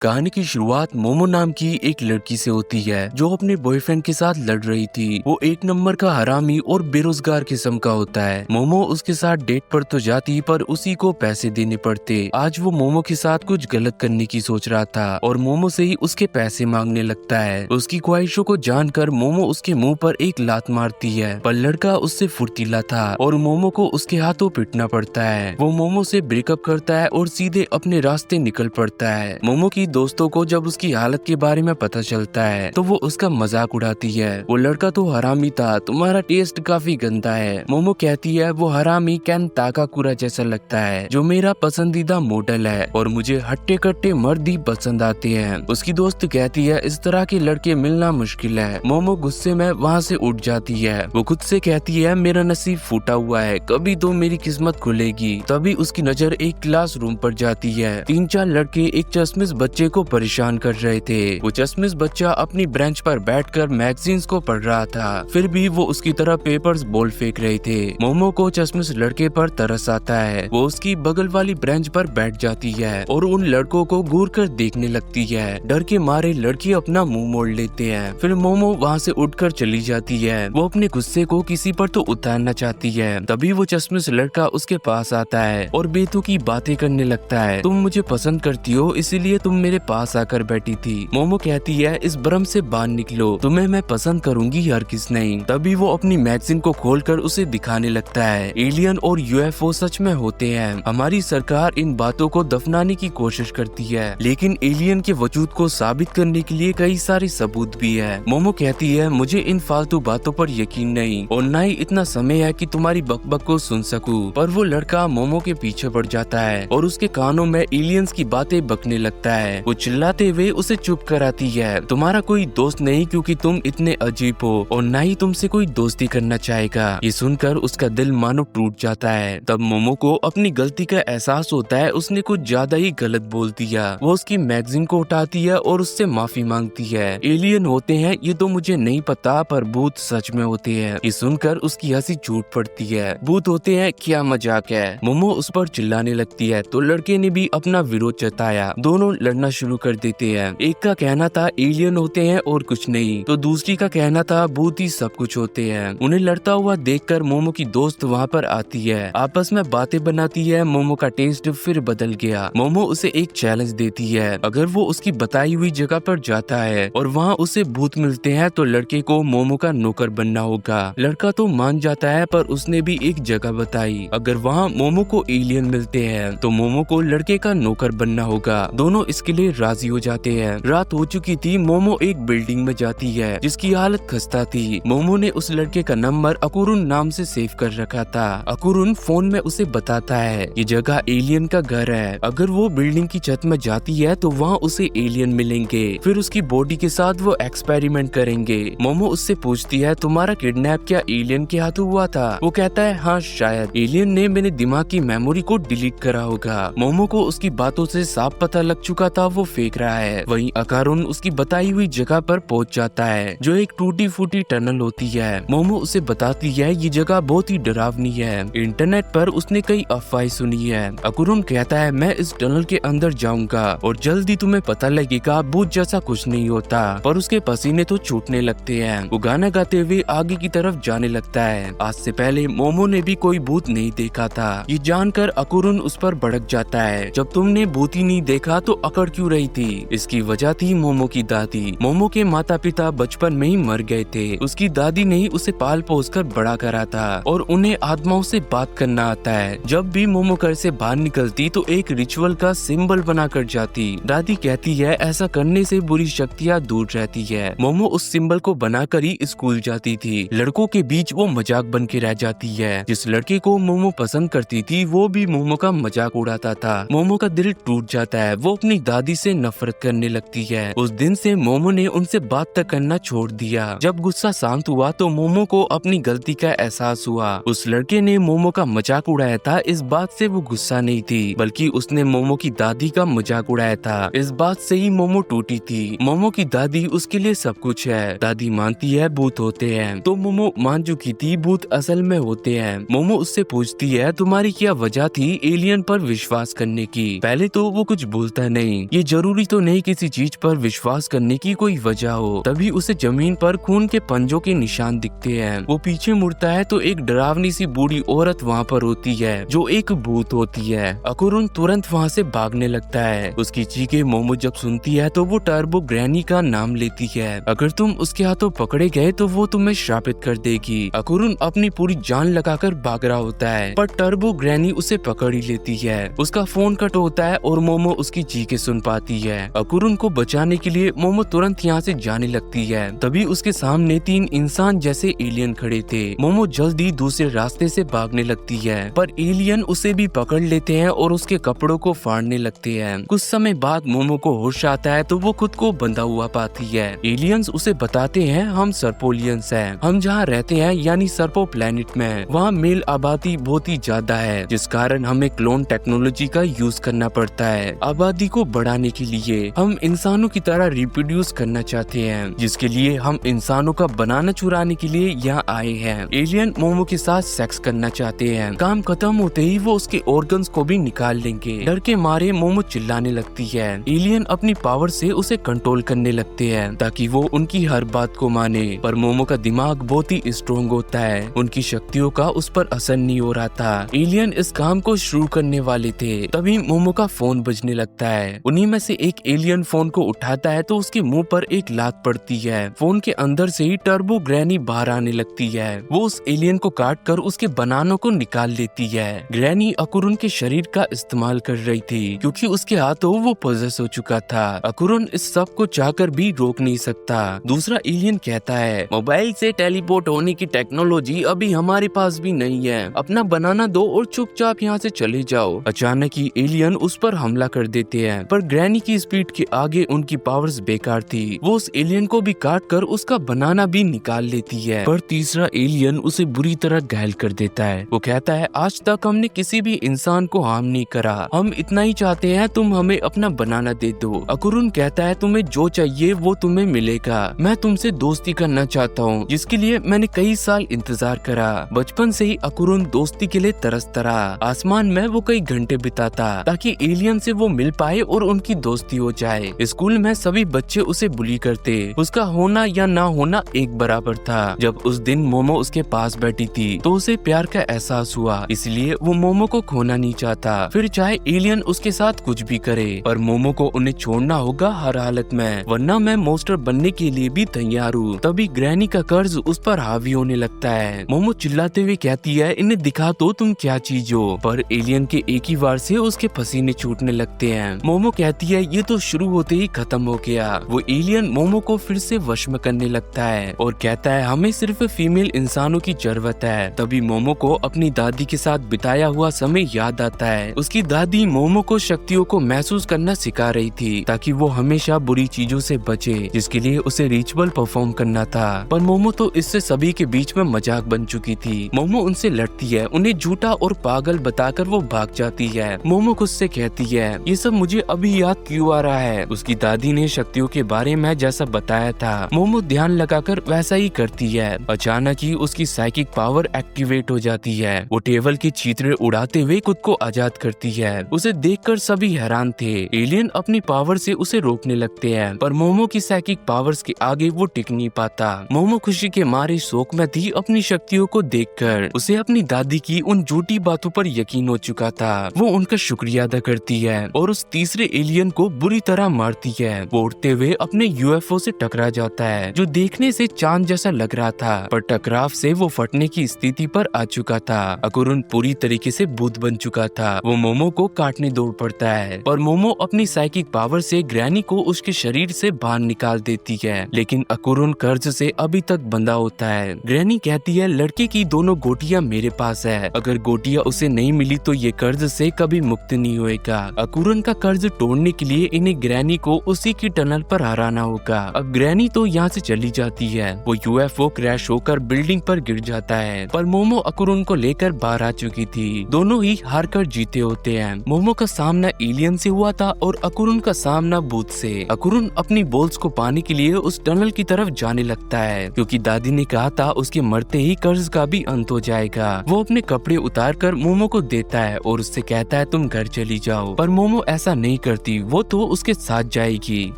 कहानी की शुरुआत मोमो नाम की एक लड़की से होती है जो अपने बॉयफ्रेंड के साथ लड़ रही थी। वो एक नंबर का हरामी और बेरोजगार किस्म का होता है। मोमो उसके साथ डेट पर तो जाती पर उसी को पैसे देने पड़ते। आज वो मोमो के साथ कुछ गलत करने की सोच रहा था और मोमो से ही उसके पैसे मांगने लगता है। उसकी ख्वाहिशों को जानकर मोमो उसके मुंह पर एक लात मारती है, पर लड़का उससे फुर्तीला था और मोमो को उसके हाथों पिटना पड़ता है। वो मोमो से ब्रेकअप करता है और सीधे अपने रास्ते निकल पड़ता है। मोमो की दोस्तों को जब उसकी हालत के बारे में पता चलता है तो वो उसका मजाक उड़ाती है। वो लड़का तो हरामी था, तुम्हारा टेस्ट काफी गंदा है। मोमो कहती है वो हरामी कैन ताकाकुरा जैसा लगता है जो मेरा पसंदीदा मॉडल है और मुझे हट्टे कट्टे मर्द ही पसंद आते हैं। उसकी दोस्त कहती है इस तरह के लड़के मिलना मुश्किल है। मोमो गुस्से में वहाँ से उठ जाती है। वो खुद से कहती है मेरा नसीब फूटा हुआ है, कभी तो मेरी किस्मत खुलेगी। तभी उसकी नजर एक क्लासरूम पर जाती है। 3-4 लड़के एक चश्मिश बच्चे को परेशान कर रहे थे। वो चश्मिश बच्चा अपनी बेंच पर बैठकर मैगजीन्स को पढ़ रहा था, फिर भी वो उसकी तरह पेपर्स बॉल फेंक रहे थे। मोमो को चश्मिश लड़के पर तरस आता है। वो उसकी बगल वाली बेंच पर बैठ जाती है और उन लड़कों को घूर कर देखने लगती है। डर के मारे लड़के अपना मुंह मोड़ लेते हैं। फिर मोमो वहाँ से उठकर चली जाती है। वो अपने गुस्से को किसी पर तो उतारना चाहती है। तभी वो चश्मिश लड़का उसके पास आता है और बेतुकी बातें करने लगता है। तुम मुझे पसंद करती हो इसीलिए तुम मेरे पास आकर बैठी थी। मोमो कहती है इस भ्रम से बाहर निकलो, तुम्हें मैं पसंद करूंगी हर किस नहीं। तभी वो अपनी मैगजीन को खोलकर उसे दिखाने लगता है। एलियन और यूएफओ सच में होते हैं। हमारी सरकार इन बातों को दफनाने की कोशिश करती है, लेकिन एलियन के वजूद को साबित करने के लिए कई सारे सबूत भी है। मोमो कहती है मुझे इन फालतू बातों पर यकीन नहीं और न ही इतना समय है कि तुम्हारी बकबक को सुन सकूं। पर वो लड़का मोमो के पीछे पड़ जाता है और उसके कानों में एलियंस की बातें बकने लगता है। वो चिल्लाते हुए उसे चुप कराती है। तुम्हारा कोई दोस्त नहीं क्योंकि तुम इतने अजीब हो और न ही तुमसे कोई दोस्ती करना चाहेगा। ये सुनकर उसका दिल मानो टूट जाता है। तब मोमो को अपनी गलती का एहसास होता है, उसने कुछ ज्यादा ही गलत बोल दिया। वो उसकी मैगजीन को उठाती है और उससे माफी मांगती है। एलियन होते हैं ये तो मुझे नहीं पता, पर भूत सच में होते हैं। ये सुनकर उसकी हंसी छूट पड़ती है। भूत होते हैं क्या मजाक है। मोमो उस पर चिल्लाने लगती है तो लड़के ने भी अपना विरोध जताया। दोनों लड़ना शुरू कर देते हैं। एक का कहना था एलियन होते हैं और कुछ नहीं, तो दूसरी का कहना था भूत ही सब कुछ होते हैं। उन्हें लड़ता हुआ देखकर मोमो की दोस्त वहाँ पर आती है। आपस में बातें बनाती है। मोमो का टेस्ट फिर बदल गया। मोमो उसे एक चैलेंज देती है, अगर वो उसकी बताई हुई जगह पर जाता है और वहाँ उसे भूत मिलते हैं तो लड़के को मोमो का नौकर बनना होगा। लड़का तो मान जाता है, पर उसने भी एक जगह बताई, अगर वहाँ मोमो को एलियन मिलते हैं तो मोमो को लड़के का नौकर बनना होगा। दोनों इसके लिए राजी हो जाते हैं। रात हो चुकी थी। मोमो एक बिल्डिंग में जाती है जिसकी हालत खस्ता थी। मोमो ने उस लड़के का नंबर अकुरुन नाम से सेव कर रखा था। अकुरुन फोन में उसे बताता है ये जगह एलियन का घर है। अगर वो बिल्डिंग की छत में जाती है तो वहाँ उसे एलियन मिलेंगे, फिर उसकी बॉडी के साथ वो एक्सपेरिमेंट करेंगे। मोमो उससे पूछती है तुम्हारा किडनैप क्या एलियन के हाथों हुआ था? वो कहता है हाँ शायद एलियन ने मेरे दिमाग की मेमोरी को डिलीट करा होगा। मोमो को उसकी बातों से साफ पता लग चुका था वो फेंक रहा है। वहीं अकारुन उसकी बताई हुई जगह पर पहुंच जाता है जो एक टूटी फूटी टनल होती है। मोमो उसे बताती है ये जगह बहुत ही डरावनी है। इंटरनेट पर उसने कई अफवाहें सुनी है। अकुरुन कहता है मैं इस टनल के अंदर जाऊंगा और जल्दी तुम्हें पता लगेगा भूत जैसा कुछ नहीं होता। पर उसके पसीने तो छूटने लगते हैं। वो गाना गाते हुए आगे की तरफ जाने लगता है। आज से पहले मोमो ने भी कोई भूत नहीं देखा था। ये जानकर अकुरुन उस पर भड़क जाता है, जब तुमने भूत ही नहीं देखा तो अकड़ क्यों रही थी? इसकी वजह थी मोमो की दादी। मोमो के माता पिता बचपन में ही मर गए थे। उसकी दादी ने ही उसे पाल पोस कर बड़ा करा था और उन्हें आत्माओं से बात करना आता है। जब भी मोमो घर से बाहर निकलती तो एक रिचुअल का सिंबल बना कर जाती। दादी कहती है ऐसा करने से बुरी शक्तियाँ दूर रहती है। मोमो उस सिंबल को बनाकर ही स्कूल जाती थी। लड़कों के बीच वो मजाक बन के रह जाती है। जिस लड़के को मोमो पसंद करती थी वो भी मोमो का मजाक उड़ाता था। मोमो का दिल टूट जाता है। वो अपनी दादी से नफरत करने लगती है। उस दिन से मोमो ने उनसे बात तक करना छोड़ दिया। जब गुस्सा शांत हुआ तो मोमो को अपनी गलती का एहसास हुआ। उस लड़के ने मोमो का मजाक उड़ाया था, इस बात से वो गुस्सा नहीं थी, बल्कि उसने मोमो की दादी का मजाक उड़ाया था। इस बात से ही मोमो टूटी थी। मोमो की दादी उसके लिए सब कुछ है। दादी मानती है भूत होते हैं तो मोमो मान चुकी थी भूत असल में होते हैं। मोमो उससे पूछती है तुम्हारी क्या वजह थी एलियन पर विश्वास करने की? पहले तो वो कुछ बोलता नहीं, ये जरूरी तो नहीं किसी चीज पर विश्वास करने की कोई वजह हो। तभी उसे जमीन पर खून के पंजों के निशान दिखते हैं। वो पीछे मुड़ता है तो एक डरावनी सी बूढ़ी औरत वहाँ पर होती है जो एक भूत होती है। अकुरुन तुरंत वहाँ से भागने लगता है। उसकी चीखें मोमो जब सुनती है तो वो टर्बो ग्रैनी का नाम लेती है। अगर तुम उसके हाथों पकड़े गए तो वो तुम्हें श्रापित कर देगी। अकुरुन अपनी पूरी जान लगाकर भाग रहा होता है पर टर्बो ग्रैनी उसे पकड़ ही लेती है। उसका फोन कट होता है और मोमो उसकी चीखें सुन पाती है। अकुरुन को बचाने के लिए मोमो तुरंत यहाँ से जाने लगती है। तभी उसके सामने 3 इंसान जैसे एलियन खड़े थे। मोमो जल्दी दूसरे रास्ते से भागने लगती है पर एलियन उसे भी पकड़ लेते हैं और उसके कपड़ों को फाड़ने लगते हैं। कुछ समय बाद मोमो को होश आता है तो वो खुद को बंधा हुआ पाती है। एलियंस उसे बताते हैं हम सर्पोलियंस हैं। हम जहाँ रहते हैं यानी सर्पो प्लेनेट में वहाँ मेल आबादी बहुत ही ज्यादा है जिस कारण हमें क्लोन टेक्नोलॉजी का यूज करना पड़ता है। आबादी को बढ़ाने के लिए हम इंसानों की तरह रिप्रोड्यूस करना चाहते हैं जिसके लिए हम इंसानों का बनाना चुराने के लिए यहाँ आए हैं। एलियन मोमो के साथ सेक्स करना चाहते हैं। काम खत्म होते ही वो उसके ऑर्गन्स को भी निकाल लेंगे। डर के मारे मोमो चिल्लाने लगती है। एलियन अपनी पावर से उसे कंट्रोल करने लगते हैं ताकि वो उनकी हर बात को माने पर मोमो का दिमाग बहुत ही स्ट्रॉन्ग होता है। उनकी शक्तियों का उस पर असर नहीं हो रहा था। एलियन इस काम को शुरू करने वाले थे तभी मोमो का फोन बजने लगता है। उन्हीं में से एक एलियन फोन को उठाता है तो उसके मुंह पर एक लात पड़ती है। फोन के अंदर से ही टर्बो ग्रैनी बाहर आने लगती है। वो उस एलियन को काट कर उसके बनानों को निकाल लेती है। ग्रैनी अकुरुन के शरीर का इस्तेमाल कर रही थी क्योंकि उसके हाथों वो पोजेस हो चुका था। अकुरुन इस सब को चाहकर भी रोक नहीं सकता। दूसरा एलियन कहता है मोबाइल से टेलीपोर्ट होने की टेक्नोलॉजी अभी हमारे पास भी नहीं है। अपना बनाना दो और चुपचाप यहाँ से चले जाओ। अचानक ही एलियन उस पर हमला कर देते हैं पर ग्रैनी की स्पीड के आगे उनकी पावर्स बेकार थी। वो उस एलियन को भी काट कर उसका बनाना भी निकाल लेती है पर तीसरा एलियन उसे बुरी तरह घायल कर देता है। वो कहता है आज तक हमने किसी भी इंसान को हार्म नहीं करा। हम इतना ही चाहते हैं तुम हमें अपना बनाना दे दो। अकुरुन कहता है तुम्हें जो चाहिए वो तुम्हें मिलेगा। मैं तुमसे दोस्ती करना चाहता हूँ जिसके लिए मैंने कई साल इंतजार करा। बचपन से ही अकुरुन दोस्ती के लिए तरसता रहा। आसमान में वो कई घंटे बिताता ताकि एलियन से वो मिल पाए और उनकी दोस्ती हो जाए। स्कूल में सभी बच्चे उसे बुली करते। उसका होना या ना होना एक बराबर था। जब उस दिन मोमो उसके पास बैठी थी तो उसे प्यार का एहसास हुआ इसलिए वो मोमो को खोना नहीं चाहता। फिर चाहे एलियन उसके साथ कुछ भी करे पर मोमो को उन्हें छोड़ना होगा हर हालत में वरना मैं मोस्टर बनने के लिए भी तैयार हूँ। तभी ग्रैनी का कर्ज उस पर हावी होने लगता है। मोमो चिल्लाते हुए कहती है इन्हें दिखा तो तुम क्या चीज हो पर एलियन के एक ही वार से उसके पसीने छूटने लगते हैं। मोमो कहती है ये तो शुरू होते ही खत्म हो गया। वो एलियन मोमो को फिर से वश में करने लगता है और कहता है हमें सिर्फ फीमेल इंसानों की जरूरत है। तभी मोमो को अपनी दादी के साथ बिताया हुआ समय याद आता है। उसकी दादी मोमो को शक्तियों को महसूस करना सिखा रही थी ताकि वो हमेशा बुरी चीजों से बचे जिसके लिए उसे रिचुअल परफॉर्म करना था पर मोमो तो इससे सभी के बीच में मजाक बन चुकी थी। मोमो उनसे लड़ती है। उन्हें झूठा और पागल बताकर वो भाग जाती है। मोमो खुद से कहती है ये सब मुझे अभी याद क्यों आ रहा है। उसकी दादी ने शक्तियों के बारे में जैसा बताया था मोमो ध्यान लगाकर वैसा ही करती है। अचानक ही उसकी साइकिक पावर एक्टिवेट हो जाती है। वो टेबल के चीथड़े उड़ाते हुए खुद को आजाद करती है। उसे देखकर सभी हैरान थे। एलियन अपनी पावर से उसे रोकने लगते हैं पर मोमो की साइकिक पावर्स के आगे वो टिक नहीं पाता। मोमो खुशी के मारे शौक में थी अपनी शक्तियों को देखकर। उसे अपनी दादी की उन झूठी बातों पर यकीन हो चुका था। वो उनका शुक्रिया अदा करती है और उस तीसरे एलियन को बुरी तरह मारती है। वो उड़ते हुए अपने यूएफओ से टकरा जाता है जो देखने से चांद जैसा लग रहा था पर टकराव से वो फटने की स्थिति पर आ चुका था। अकुरुन पूरी तरीके से भूत बन चुका था। वो मोमो को काटने दौड़ पड़ता है पर मोमो अपनी साइकिक पावर से ग्रैनी को उसके शरीर से बाहर निकाल देती है लेकिन अकुरुन कर्ज से अभी तक बंधा होता है। ग्रैनी कहती है लड़के की दोनों गोटियां मेरे पास है। अगर गोटियां उसे नहीं मिली तो ये कर्ज से कभी मुक्त नहीं होएगा। अकुरुन का कर्ज तोड़ने के लिए इन्हें ग्रैनी को उसी की टनल पर हराना होगा। अब ग्रैनी तो यहाँ से चली जाती है। वो यूएफओ क्रैश होकर बिल्डिंग पर गिर जाता है पर मोमो अकुरुन को लेकर बाहर आ चुकी थी। दोनों ही हार कर जीते होते हैं। मोमो का सामना एलियन से हुआ था और अकुरुन का सामना भूत से। अकुरुन अपनी बोल्स को पाने के लिए उस टनल की तरफ जाने लगता है क्योंकि दादी ने कहा था उसके मरते ही कर्ज का भी अंत हो जाएगा। वो अपने कपड़े उतार कर मोमो को देता है और उससे कहता है तुम घर चली जाओ पर मोमो ऐसा नहीं करती। करती वो तो उसके साथ जाएगी।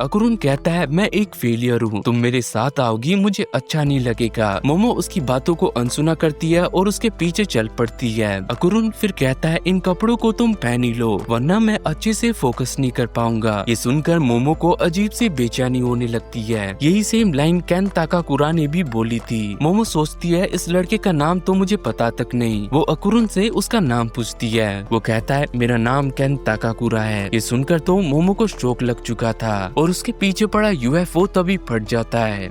अकुरुन कहता है मैं एक फेलियर हूँ, तुम मेरे साथ आओगी मुझे अच्छा नहीं लगेगा। मोमो उसकी बातों को अनसुना करती है और उसके पीछे चल पड़ती है। अकुरुन फिर कहता है इन कपड़ों को तुम पहन ही लो वरना मैं अच्छे से फोकस नहीं कर पाऊंगा। ये सुनकर मोमो को अजीब सी बेचैनी होने लगती है। यही सेम लाइन केन ताकाकुरा ने भी बोली थी। मोमो सोचती है इस लड़के का नाम तो मुझे पता तक नहीं। वो अकुरुन से उसका नाम पूछती है। वो कहता है मेरा नाम केन ताकाकुरा है। ये सुनकर तो मोमो को शौक लग चुका था और उसके पीछे पड़ा यूएफओ तभी फट जाता है।